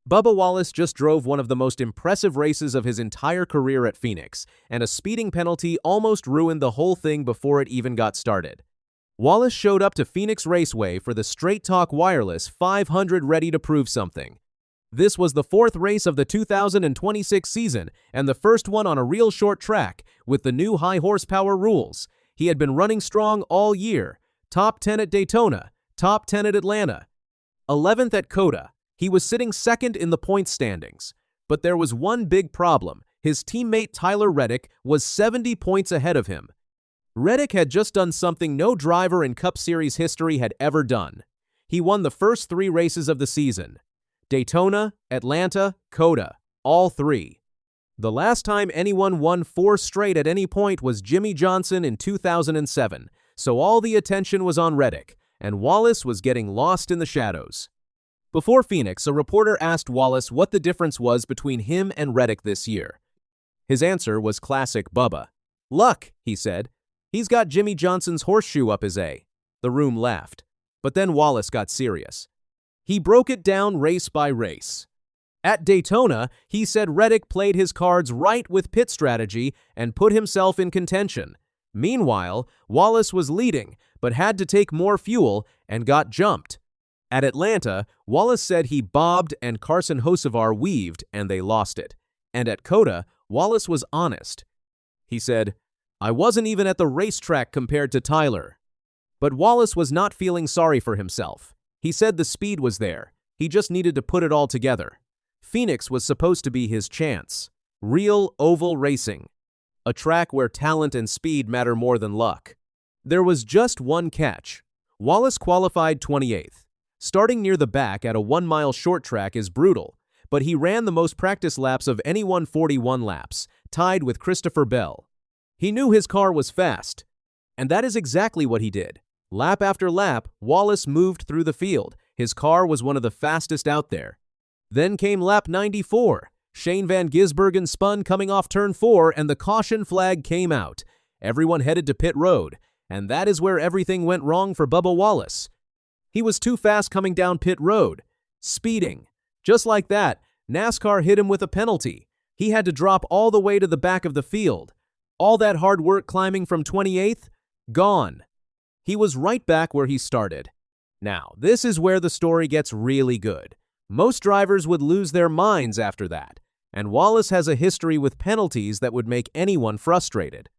Bubba Wallace just drove one of the most impressive races of his entire career at Phoenix, and a speeding penalty almost ruined the whole thing before it even got started. Wallace showed up to Phoenix Raceway for the Straight Talk Wireless 500 ready to prove something. This was the fourth race of the 2026 season and the first one on a real short track with the new high horsepower rules. He had been running strong all year, top 10 at Daytona, top 10 at Atlanta, 11th at COTA. He was sitting second in the points standings. But there was one big problem. His teammate Tyler Reddick was 70 points ahead of him. Reddick had just done something no driver in Cup Series history had ever done. He won the first 3 races of the season. Daytona, Atlanta, COTA, all 3. The last time anyone won 4 straight at any point was Jimmie Johnson in 2007, so all the attention was on Reddick, and Wallace was getting lost in the shadows. Before Phoenix, a reporter asked Wallace what the difference was between him and Reddick this year. His answer was classic Bubba. "Luck," he said. "He's got Jimmie Johnson's horseshoe up his A." The room laughed. But then Wallace got serious. He broke it down race by race. At Daytona, he said Reddick played his cards right with pit strategy and put himself in contention. Meanwhile, Wallace was leading, but had to take more fuel and got jumped. At Atlanta, Wallace said he bobbed and Carson Hocevar weaved and they lost it. And at COTA, Wallace was honest. He said, "I wasn't even at the racetrack compared to Tyler." But Wallace was not feeling sorry for himself. He said the speed was there. He just needed to put it all together. Phoenix was supposed to be his chance. Real oval racing. A track where talent and speed matter more than luck. There was just one catch. Wallace qualified 28th. Starting near the back at a 1-mile short track is brutal, but he ran the most practice laps of anyone, 41 laps, tied with Christopher Bell. He knew his car was fast, and that is exactly what he did. Lap after lap, Wallace moved through the field. His car was one of the fastest out there. Then came lap 94. Shane Van Gisbergen spun coming off turn 4, and the caution flag came out. Everyone headed to pit road, and that is where everything went wrong for Bubba Wallace. He was too fast coming down pit road, speeding. Just like that, NASCAR hit him with a penalty. He had to drop all the way to the back of the field. All that hard work climbing from 28th? Gone. He was right back where he started. Now, this is where the story gets really good. Most drivers would lose their minds after that, and Wallace has a history with penalties that would make anyone frustrated.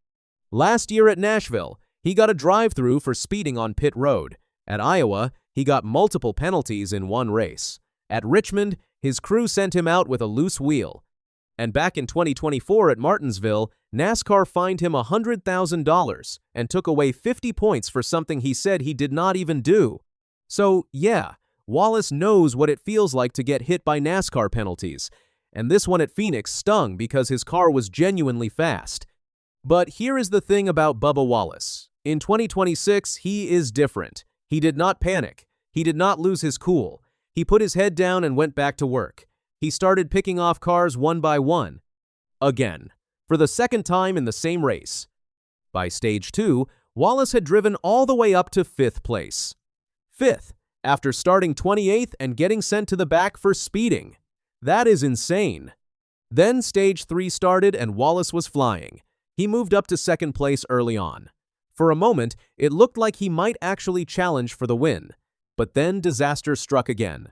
Last year at Nashville, he got a drive-through for speeding on pit road. At Iowa, he got multiple penalties in one race. At Richmond, his crew sent him out with a loose wheel. And back in 2024 at Martinsville, NASCAR fined him $100,000 and took away 50 points for something he said he did not even do. So, yeah, Wallace knows what it feels like to get hit by NASCAR penalties, and this one at Phoenix stung because his car was genuinely fast. But here is the thing about Bubba Wallace. In 2026, he is different. He did not panic. He did not lose his cool. He put his head down and went back to work. He started picking off cars one by one. Again, for the second time in the same race. By stage 2, Wallace had driven all the way up to 5th place. 5th, after starting 28th and getting sent to the back for speeding. That is insane. Then stage 3 started and Wallace was flying. He moved up to 2nd place early on. For a moment, it looked like he might actually challenge for the win. But then disaster struck again.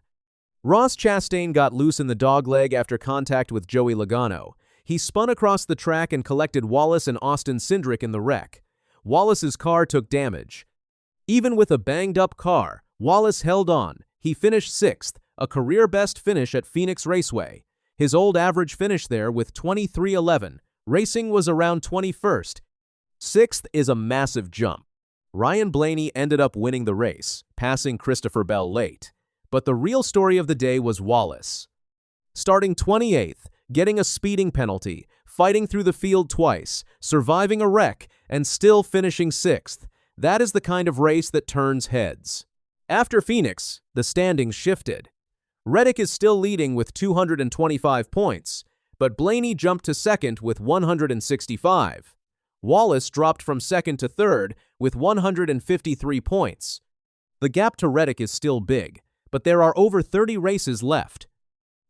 Ross Chastain got loose in the dogleg after contact with Joey Logano. He spun across the track and collected Wallace and Austin Cindric in the wreck. Wallace's car took damage. Even with a banged-up car, Wallace held on. He finished 6th, a career-best finish at Phoenix Raceway. His old average finish there with 23:11. Racing was around 21st. 6th is a massive jump. Ryan Blaney ended up winning the race, passing Christopher Bell late. But the real story of the day was Wallace. Starting 28th, getting a speeding penalty, fighting through the field twice, surviving a wreck, and still finishing 6th. That is the kind of race that turns heads. After Phoenix, the standings shifted. Reddick is still leading with 225 points, but Blaney jumped to 2nd with 165. Wallace dropped from 2nd to 3rd with 153 points. The gap to Reddick is still big, but there are over 30 races left.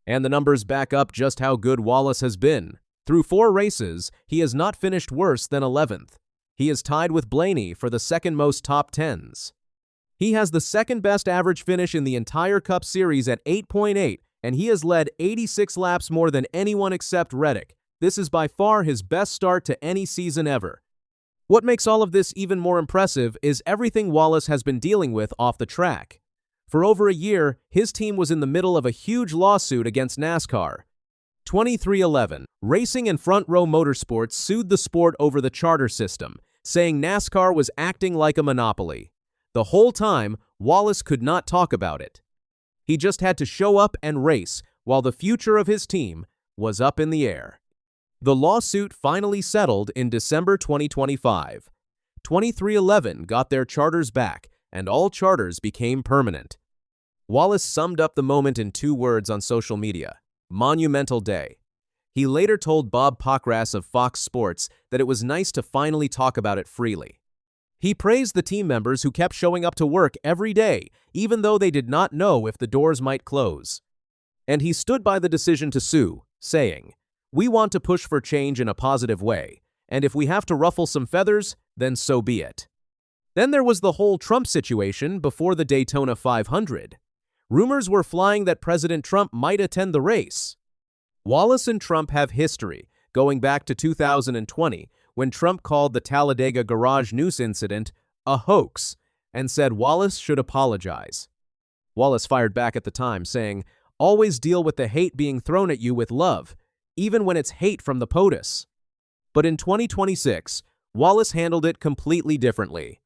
And the numbers back up just how good Wallace has been. Through 4 races, he has not finished worse than 11th. He is tied with Blaney for the second most top 10s. He has the second best average finish in the entire Cup Series at 8.8, and he has led 86 laps more than anyone except Reddick. This is by far his best start to any season ever. What makes all of this even more impressive is everything Wallace has been dealing with off the track. For over a year, his team was in the middle of a huge lawsuit against NASCAR. 2311. Racing and Front Row Motorsports sued the sport over the charter system, saying NASCAR was acting like a monopoly. The whole time, Wallace could not talk about it. He just had to show up and race, while the future of his team was up in the air. The lawsuit finally settled in December 2025. 2311 got their charters back, and all charters became permanent. Wallace summed up the moment in 2 words on social media: monumental day. He later told Bob Pockrass of Fox Sports that it was nice to finally talk about it freely. He praised the team members who kept showing up to work every day, even though they did not know if the doors might close. And he stood by the decision to sue, saying, "We want to push for change in a positive way, and if we have to ruffle some feathers, then so be it." Then there was the whole Trump situation before the Daytona 500. Rumors were flying that President Trump might attend the race. Wallace and Trump have history, going back to 2020, when Trump called the Talladega garage noose incident a hoax and said Wallace should apologize. Wallace fired back at the time, saying, "Always deal with the hate being thrown at you with love, even when it's hate from the POTUS." But in 2026, Wallace handled it completely differently.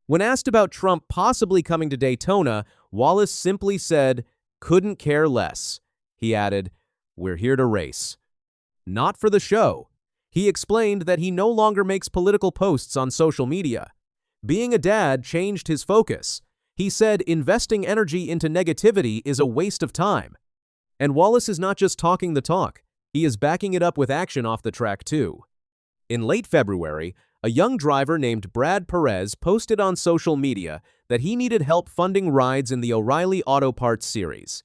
When asked about Trump possibly coming to Daytona, Wallace simply said, "Couldn't care less." He added, "We're here to race." Not for the show. He explained that he no longer makes political posts on social media. Being a dad changed his focus. He said investing energy into negativity is a waste of time. And Wallace is not just talking the talk. He is backing it up with action off the track too. In late February, a young driver named Brad Perez posted on social media that he needed help funding rides in the O'Reilly Auto Parts series.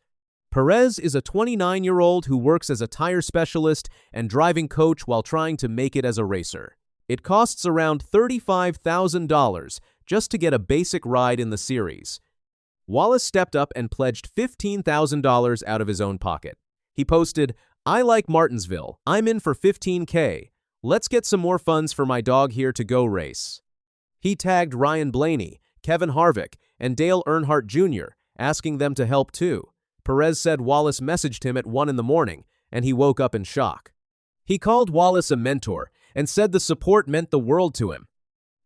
Perez is a 29-year-old who works as a tire specialist and driving coach while trying to make it as a racer. It costs around $35,000 just to get a basic ride in the series. Wallace stepped up and pledged $15,000 out of his own pocket. He posted, "I like Martinsville. I'm in for $15K. Let's get some more funds for my dog here to go race." He tagged Ryan Blaney, Kevin Harvick, and Dale Earnhardt Jr., asking them to help too. Perez said Wallace messaged him at 1 in the morning, and he woke up in shock. He called Wallace a mentor and said the support meant the world to him.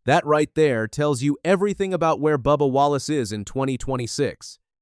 That right there tells you everything about where Bubba Wallace is in 2026.